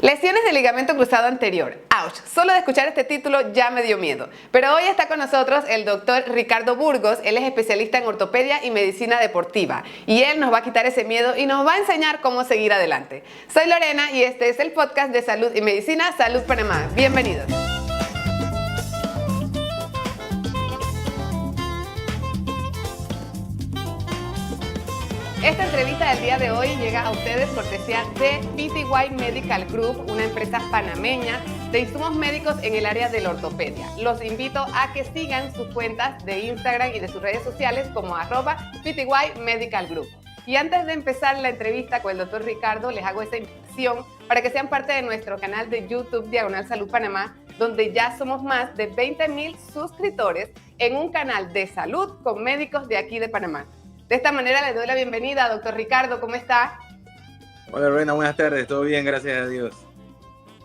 Lesiones del ligamento cruzado anterior. ¡Auch! Solo de escuchar este título ya me dio miedo. Pero hoy está con nosotros el doctor Ricardo Burgos. Él es especialista en ortopedia y medicina deportiva. Y él nos va a quitar ese miedo y nos va a enseñar cómo seguir adelante. Soy Lorena y este es el podcast de Salud y Medicina Salud Panamá. Bienvenidos. Esta entrevista del día de hoy llega a ustedes cortesía de PTY Medical Group, una empresa panameña de insumos médicos en el área de la ortopedia. Los invito a que sigan sus cuentas de Instagram y de sus redes sociales como @PTY Medical Group. Y antes de empezar la entrevista con el doctor Ricardo, les hago esta invitación para que sean parte de nuestro canal de YouTube Diagonal Salud Panamá, donde ya somos más de 20,000 suscriptores en un canal de salud con médicos de aquí de Panamá. De esta manera le doy la bienvenida a doctor Ricardo. ¿Cómo está? Hola Lorena, buenas tardes. Todo bien, gracias a Dios.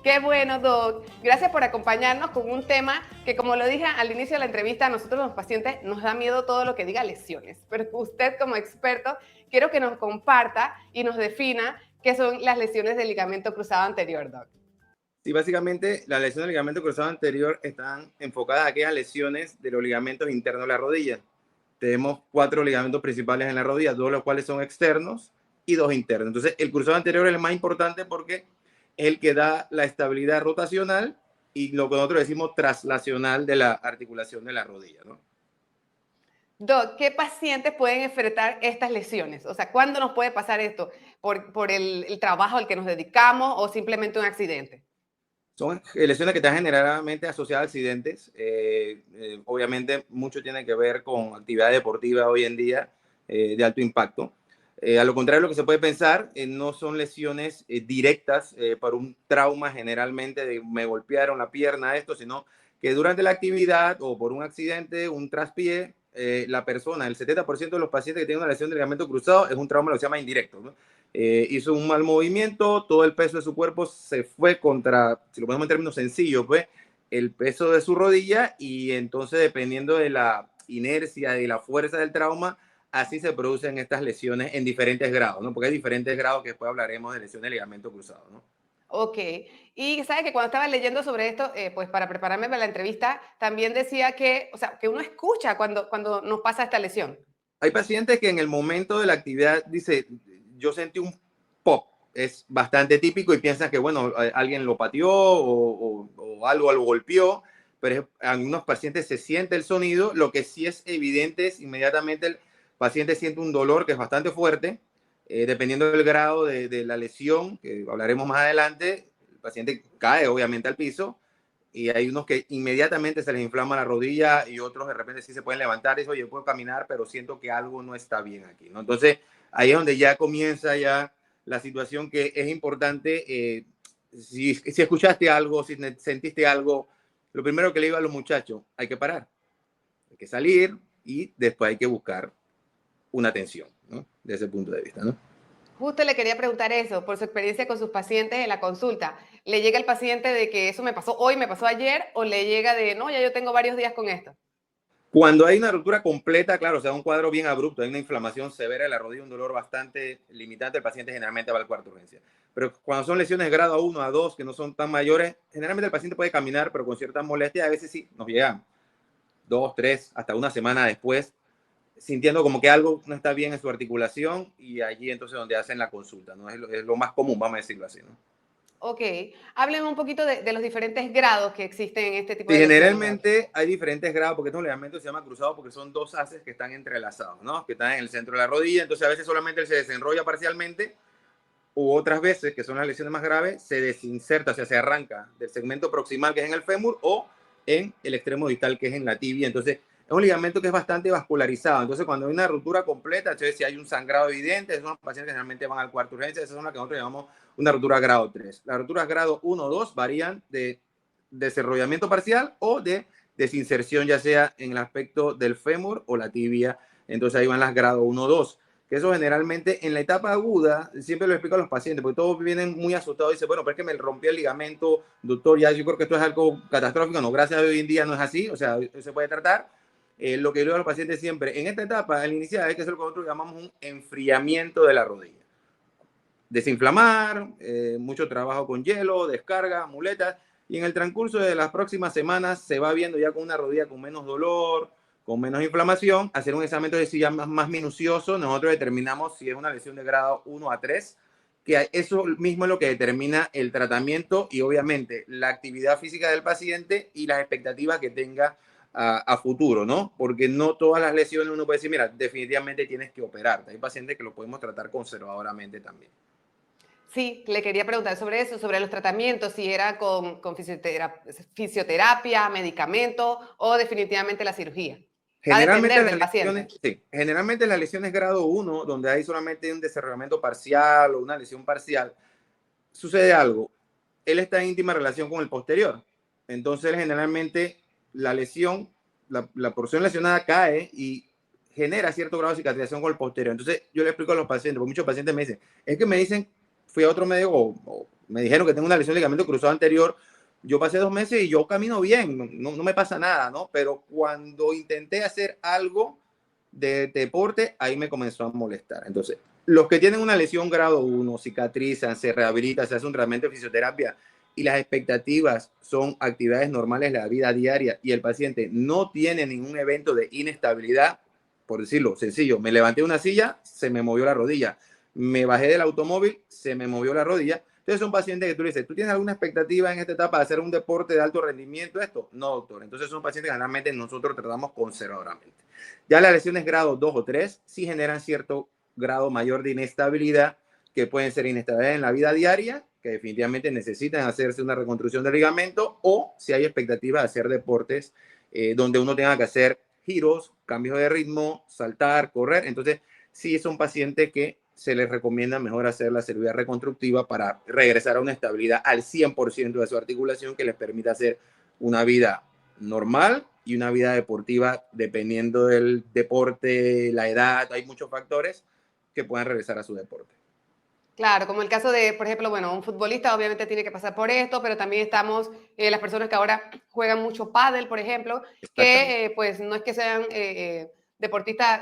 Qué bueno, doc. Gracias por acompañarnos con un tema que, como lo dije al inicio de la entrevista, a nosotros los pacientes nos da miedo todo lo que diga lesiones. Pero usted como experto, quiero que nos comparta y nos defina qué son las lesiones del ligamento cruzado anterior, doc. Sí, básicamente las lesiones del ligamento cruzado anterior están enfocadas a aquellas lesiones de los ligamentos internos de la rodilla. Tenemos 4 ligamentos principales en la rodilla, 2 de los cuales son externos y 2 internos. Entonces, el cruzado anterior es el más importante porque es el que da la estabilidad rotacional y lo que nosotros decimos traslacional de la articulación de la rodilla, ¿no? Doc, ¿qué pacientes pueden enfrentar estas lesiones? O sea, ¿cuándo nos puede pasar esto? ¿Por el trabajo al que nos dedicamos o simplemente un accidente? Son lesiones que están generalmente asociadas a accidentes. Obviamente, mucho tiene que ver con actividad deportiva hoy en día de alto impacto. A lo contrario de lo que se puede pensar, no son lesiones directas por un trauma generalmente de me golpearon la pierna, esto, sino que durante la actividad o por un accidente, un traspié, la persona, el 70% de los pacientes que tienen una lesión de ligamento cruzado es un trauma, lo que se llama indirecto, ¿no? Hizo un mal movimiento, todo el peso de su cuerpo se fue contra, si lo ponemos en términos sencillos, pues el peso de su rodilla y entonces dependiendo de la inercia y la fuerza del trauma, así se producen estas lesiones en diferentes grados, ¿no? Porque hay diferentes grados que después hablaremos de lesiones de ligamento cruzado, ¿no? Ok, y sabes que cuando estaba leyendo sobre esto, pues para prepararme para la entrevista, también decía que, o sea, que uno escucha cuando nos pasa esta lesión. Hay pacientes que en el momento de la actividad dice, yo sentí un pop, es bastante típico y piensan que, bueno, alguien lo pateó o algo lo golpeó, pero en algunos pacientes se siente el sonido. Lo que sí es evidente es inmediatamente el paciente siente un dolor que es bastante fuerte, dependiendo del grado de la lesión, que hablaremos más adelante, el paciente cae obviamente al piso, y hay unos que inmediatamente se les inflama la rodilla y otros de repente sí se pueden levantar y dicen, oye, yo puedo caminar, pero siento que algo no está bien aquí, ¿no? Entonces, ahí es donde ya comienza ya la situación que es importante. Si escuchaste algo, si sentiste algo, lo primero que le digo a los muchachos, hay que parar, hay que salir y después hay que buscar una atención, ¿no? Desde ese punto de vista, ¿no? Justo le quería preguntar eso, por su experiencia con sus pacientes en la consulta. ¿Le llega el paciente de que eso me pasó hoy, me pasó ayer, o le llega de, no, ya yo tengo varios días con esto? Cuando hay una ruptura completa, claro, o sea, un cuadro bien abrupto, hay una inflamación severa de la rodilla, un dolor bastante limitante, el paciente generalmente va al cuarto de urgencia. Pero cuando son lesiones grado 1 a 2, que no son tan mayores, generalmente el paciente puede caminar, pero con ciertas molestias, a veces sí, nos llegan 2, 3, hasta una semana después, sintiendo como que algo no está bien en su articulación y allí entonces donde hacen la consulta, ¿no? Es lo más común, vamos a decirlo así, ¿no? Ok, hábleme un poquito de los diferentes grados que existen en este tipo Sí, de lesiones, Doc. generalmente hay diferentes grados, porque estos ligamentos se llaman cruzados porque son 2 haces que están entrelazados, ¿no? Que están en el centro de la rodilla, entonces a veces solamente se desenrolla parcialmente, u otras veces, que son las lesiones más graves, se desinserta, o sea, se arranca del segmento proximal que es en el fémur o en el extremo distal que es en la tibia. Entonces, es un ligamento que es bastante vascularizado. Entonces, cuando hay una ruptura completa, entonces si hay un sangrado evidente, esos son los pacientes que generalmente van al cuarto de urgencia, esas son las que nosotros llamamos una ruptura grado 3. Las rupturas grado 1 o 2 varían de desarrollamiento parcial o de desinserción, ya sea en el aspecto del fémur o la tibia. Entonces ahí van las grado 1 o 2, que eso generalmente en la etapa aguda, siempre lo explico a los pacientes, porque todos vienen muy asustados y dicen, bueno, pero es que me rompí el ligamento, doctor, ya yo creo que esto es algo catastrófico. No, gracias a Dios hoy en día no es así, o sea, se puede tratar. Lo que yo digo a los pacientes siempre, en esta etapa, al inicial, hay que hacer lo que nosotros llamamos un enfriamiento de la rodilla. desinflamar, mucho trabajo con hielo, descarga, muletas, y en el transcurso de las próximas semanas se va viendo ya con una rodilla con menos dolor, con menos inflamación, hacer un examen de ya más minucioso. Nosotros determinamos si es una lesión de grado 1 a 3, que eso mismo es lo que determina el tratamiento y obviamente la actividad física del paciente y las expectativas que tenga a futuro, ¿no? Porque no todas las lesiones uno puede decir, mira, definitivamente tienes que operarte. Hay pacientes que lo podemos tratar conservadoramente también. Sí, le quería preguntar sobre eso, sobre los tratamientos, si era con fisioterapia, medicamento o definitivamente la cirugía. Va a Generalmente depender las del paciente. lesiones, sí, generalmente las lesiones grado 1, donde hay solamente un desarrollamiento parcial o una lesión parcial, sucede algo. Él está en íntima relación con el posterior. Entonces, generalmente la lesión, la porción lesionada cae y genera cierto grado de cicatrización con el posterior. Entonces, yo le explico a los pacientes, porque muchos pacientes me dicen, es que me dicen, fui a otro médico o me dijeron que tengo una lesión de ligamento cruzado anterior. Yo pasé 2 meses y yo camino bien, no me pasa nada, ¿no? Pero cuando intenté hacer algo de deporte, ahí me comenzó a molestar. Entonces, los que tienen una lesión grado 1, cicatrizan, se rehabilitan, se hace un tratamiento de fisioterapia y las expectativas son actividades normales de la vida diaria y el paciente no tiene ningún evento de inestabilidad, por decirlo sencillo, me levanté de una silla, se me movió la rodilla, me bajé del automóvil, se me movió la rodilla. Entonces son pacientes que tú le dices, ¿tú tienes alguna expectativa en esta etapa de hacer un deporte de alto rendimiento? Esto, no, doctor. Entonces son pacientes que generalmente nosotros tratamos conservadoramente. Ya las lesiones grado 2 o 3 sí generan cierto grado mayor de inestabilidad, que pueden ser inestabilidad en la vida diaria, que definitivamente necesitan hacerse una reconstrucción del ligamento, o si hay expectativa de hacer deportes donde uno tenga que hacer giros, cambios de ritmo, saltar, correr. Entonces, sí son pacientes que se les recomienda mejor hacer la cirugía reconstructiva para regresar a una estabilidad al 100% de su articulación que les permita hacer una vida normal y una vida deportiva dependiendo del deporte, la edad. Hay muchos factores que puedan regresar a su deporte. Claro, como el caso de, por ejemplo, bueno, un futbolista obviamente tiene que pasar por esto, pero también estamos las personas que ahora juegan mucho pádel, por ejemplo, Exactamente. que pues no es que sean deportistas,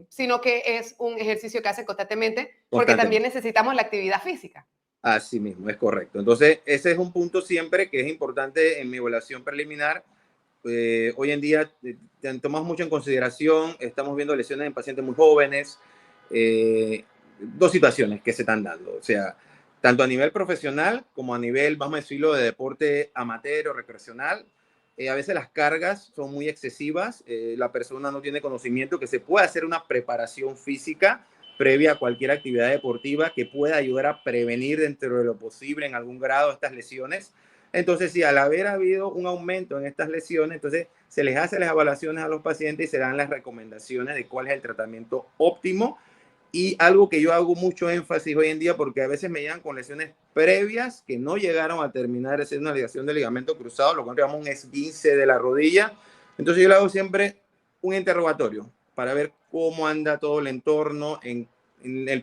sino que es un ejercicio que hacen constantemente, porque también Constantemente. necesitamos la actividad física. Así mismo, es correcto. Entonces, ese es un punto siempre que es importante en mi evaluación preliminar. Hoy en día tomamos mucho en consideración, estamos viendo lesiones en pacientes muy jóvenes, dos situaciones que se están dando, o sea, tanto a nivel profesional como a nivel, vamos a decirlo, de deporte amateur o recreacional. A veces las cargas son muy excesivas, la persona no tiene conocimiento que se puede hacer una preparación física previa a cualquier actividad deportiva que pueda ayudar a prevenir dentro de lo posible en algún grado estas lesiones. Entonces, si al haber habido un aumento en estas lesiones, entonces se les hace las evaluaciones a los pacientes y se dan las recomendaciones de cuál es el tratamiento óptimo. Y algo que yo hago mucho énfasis hoy en día, porque a veces me llegan con lesiones previas que no llegaron a terminar de ser una lesión de ligamento cruzado, lo que llamamos un esguince de la rodilla. Entonces yo le hago siempre un interrogatorio para ver cómo anda todo el entorno en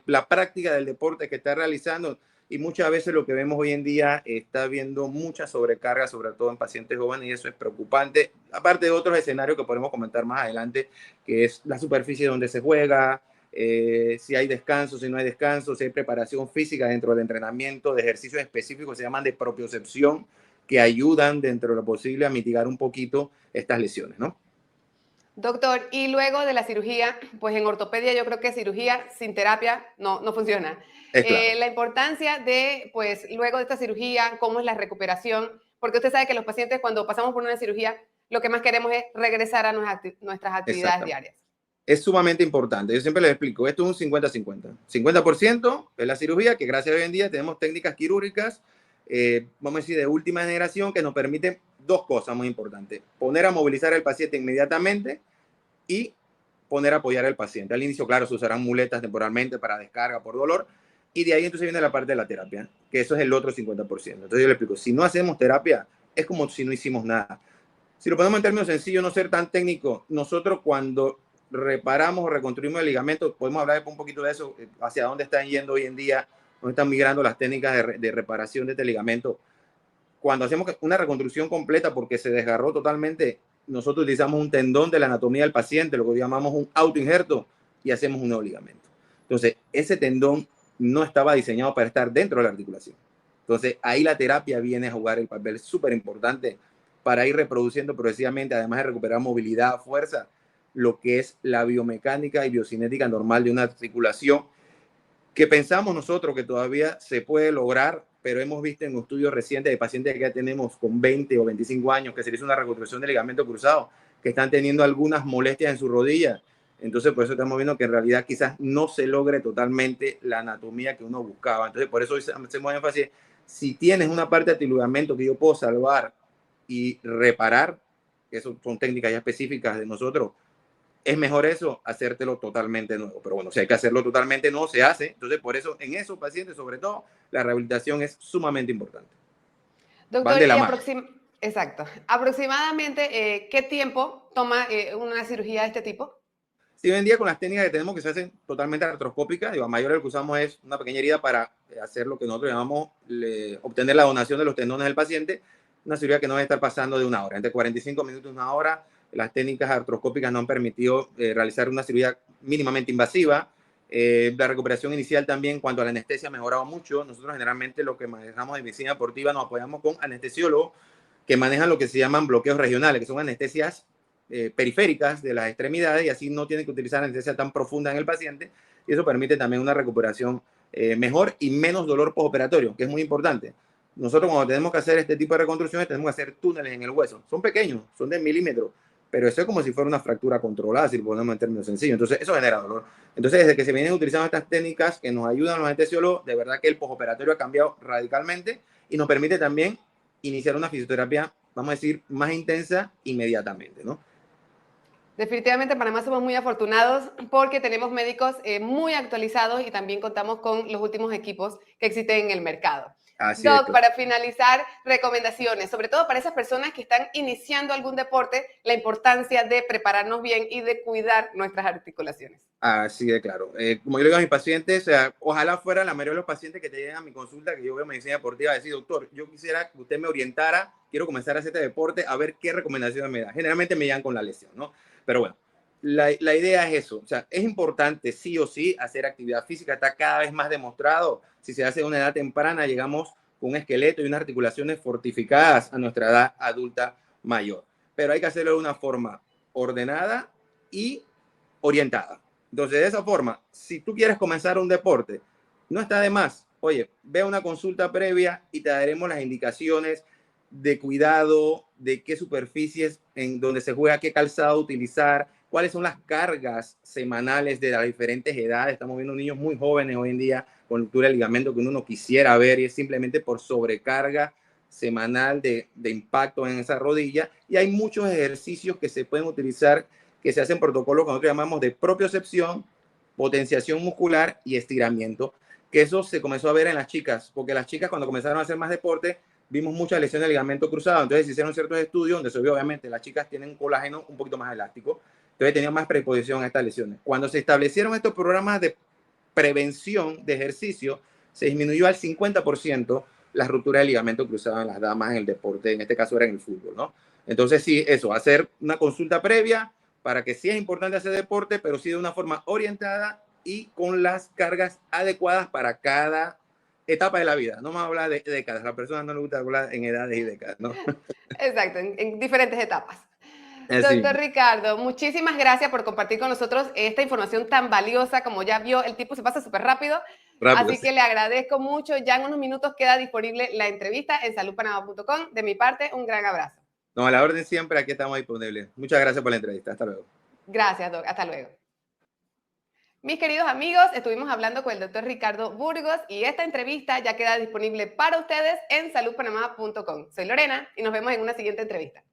la práctica del deporte que está realizando. Y muchas veces lo que vemos hoy en día está viendo mucha sobrecarga, sobre todo en pacientes jóvenes, y eso es preocupante. Aparte de otros escenarios que podemos comentar más adelante, que es la superficie donde se juega, si hay descanso, si no hay descanso, si hay preparación física dentro del entrenamiento, de ejercicios específicos que se llaman de propiocepción, que ayudan dentro de lo posible a mitigar un poquito estas lesiones, ¿no? Doctor, y luego de la cirugía, pues en ortopedia yo creo que cirugía sin terapia no funciona. Es claro. La importancia de, pues luego de esta cirugía, cómo es la recuperación, porque usted sabe que los pacientes cuando pasamos por una cirugía, lo que más queremos es regresar a nuestras actividades Exactamente. diarias. Es sumamente importante. Yo siempre les explico, esto es un 50-50. 50% es la cirugía, que gracias a hoy en día tenemos técnicas quirúrgicas, vamos a decir, de última generación, que nos permiten dos cosas muy importantes. Poner a movilizar al paciente inmediatamente y poner a apoyar al paciente. Al inicio, claro, se usarán muletas temporalmente para descarga por dolor, y de ahí entonces viene la parte de la terapia, que eso es el otro 50%. Entonces yo le explico, si no hacemos terapia, es como si no hicimos nada. Si lo ponemos en términos sencillos, no ser tan técnico, nosotros cuando reparamos o reconstruimos el ligamento, podemos hablar un poquito de eso, hacia dónde están yendo hoy en día, dónde están migrando las técnicas de reparación de este ligamento. Cuando hacemos una reconstrucción completa porque se desgarró totalmente, nosotros utilizamos un tendón de la anatomía del paciente, lo que llamamos un autoinjerto, y hacemos un nuevo ligamento. Entonces, ese tendón no estaba diseñado para estar dentro de la articulación. Entonces, ahí la terapia viene a jugar el papel súper importante para ir reproduciendo progresivamente, además de recuperar movilidad, fuerza, lo que es la biomecánica y biocinética normal de una articulación, que pensamos nosotros que todavía se puede lograr, pero hemos visto en estudios recientes de pacientes que ya tenemos con 20 o 25 años que se hizo una reconstrucción de ligamento cruzado, que están teniendo algunas molestias en su rodilla. Entonces, por eso estamos viendo que en realidad quizás no se logre totalmente la anatomía que uno buscaba. Entonces, por eso hacemos énfasis, si tienes una parte de tu ligamento que yo puedo salvar y reparar, que eso son técnicas ya específicas de nosotros, es mejor eso, hacértelo totalmente nuevo. Pero bueno, si hay que hacerlo totalmente nuevo, se hace. Entonces, por eso, en esos pacientes, sobre todo, la rehabilitación es sumamente importante. Van Doctor, de la y mano. exacto. Aproximadamente, ¿qué tiempo toma una cirugía de este tipo? Si hoy en día con las técnicas que tenemos que se hacen totalmente artroscópicas, digo, a mayor lo que usamos es una pequeña herida para hacer lo que nosotros llamamos obtener la donación de los tendones del paciente, una cirugía que no debe estar pasando de una hora, entre 45 minutos y una hora. Las técnicas artroscópicas no han permitido realizar una cirugía mínimamente invasiva. La recuperación inicial también, en cuanto a la anestesia, ha mejorado mucho. Nosotros generalmente lo que manejamos de medicina deportiva nos apoyamos con anestesiólogos que manejan lo que se llaman bloqueos regionales, que son anestesias periféricas de las extremidades, y así no tienen que utilizar anestesia tan profunda en el paciente, y eso permite también una recuperación mejor y menos dolor postoperatorio, que es muy importante. Nosotros cuando tenemos que hacer este tipo de reconstrucciones tenemos que hacer túneles en el hueso. Son pequeños, son de milímetros, pero eso es como si fuera una fractura controlada, si lo ponemos en términos sencillos. Entonces eso genera dolor. Entonces desde que se vienen utilizando estas técnicas que nos ayudan los anestesiólogos, de verdad que el postoperatorio ha cambiado radicalmente y nos permite también iniciar una fisioterapia, vamos a decir, más intensa inmediatamente, ¿no? Definitivamente en Panamá somos muy afortunados porque tenemos médicos muy actualizados y también contamos con los últimos equipos que existen en el mercado. Así es, Doc, claro. para finalizar, recomendaciones, sobre todo para esas personas que están iniciando algún deporte, la importancia de prepararnos bien y de cuidar nuestras articulaciones. Así de claro. Como yo le digo a mis pacientes, o sea, ojalá fuera la mayoría de los pacientes que te llegan a mi consulta, que yo veo medicina deportiva, decir, doctor, yo quisiera que usted me orientara, quiero comenzar a hacer este deporte, a ver qué recomendaciones me da. Generalmente me llegan con la lesión, ¿no? Pero bueno, la idea es eso. O sea, es importante sí o sí hacer actividad física. Está cada vez más demostrado. Si se hace a una edad temprana, llegamos con un esqueleto y unas articulaciones fortificadas a nuestra edad adulta mayor. Pero hay que hacerlo de una forma ordenada y orientada. Entonces, de esa forma, si tú quieres comenzar un deporte, no está de más. Oye, ve a una consulta previa y te daremos las indicaciones de cuidado, de qué superficies en donde se juega, qué calzado utilizar, cuáles son las cargas semanales de las diferentes edades. Estamos viendo niños muy jóvenes hoy en día con ruptura de ligamento que uno no quisiera ver, y es simplemente por sobrecarga semanal de impacto en esa rodilla. Y hay muchos ejercicios que se pueden utilizar, que se hacen protocolos que nosotros llamamos de propiocepción, potenciación muscular y estiramiento, que eso se comenzó a ver en las chicas, porque las chicas cuando comenzaron a hacer más deporte, vimos muchas lesiones de ligamento cruzado. Entonces se hicieron ciertos estudios donde se vio, obviamente, las chicas tienen un colágeno un poquito más elástico, entonces tenían más predisposición a estas lesiones. Cuando se establecieron estos programas de prevención de ejercicio, se disminuyó al 50% la ruptura de ligamento cruzado en las damas en el deporte, en este caso era en el fútbol, ¿no? Entonces sí, eso, hacer una consulta previa para que sí es importante hacer deporte, pero sí de una forma orientada y con las cargas adecuadas para cada etapa de la vida. No me habla de décadas, a la persona no le gusta hablar en edades y décadas, ¿no? Exacto, en diferentes etapas. Así, Doctor Ricardo, muchísimas gracias por compartir con nosotros esta información tan valiosa. Como ya vio, el tiempo se pasa súper rápido. rápido. Así que le agradezco mucho. Ya en unos minutos queda disponible la entrevista en saludpanamá.com. De mi parte, un gran abrazo. No, a la orden siempre, aquí estamos disponibles. Muchas gracias por la entrevista. Hasta luego. Gracias, Doc. Hasta luego. Mis queridos amigos, estuvimos hablando con el doctor Ricardo Burgos y esta entrevista ya queda disponible para ustedes en saludpanamá.com. Soy Lorena y nos vemos en una siguiente entrevista.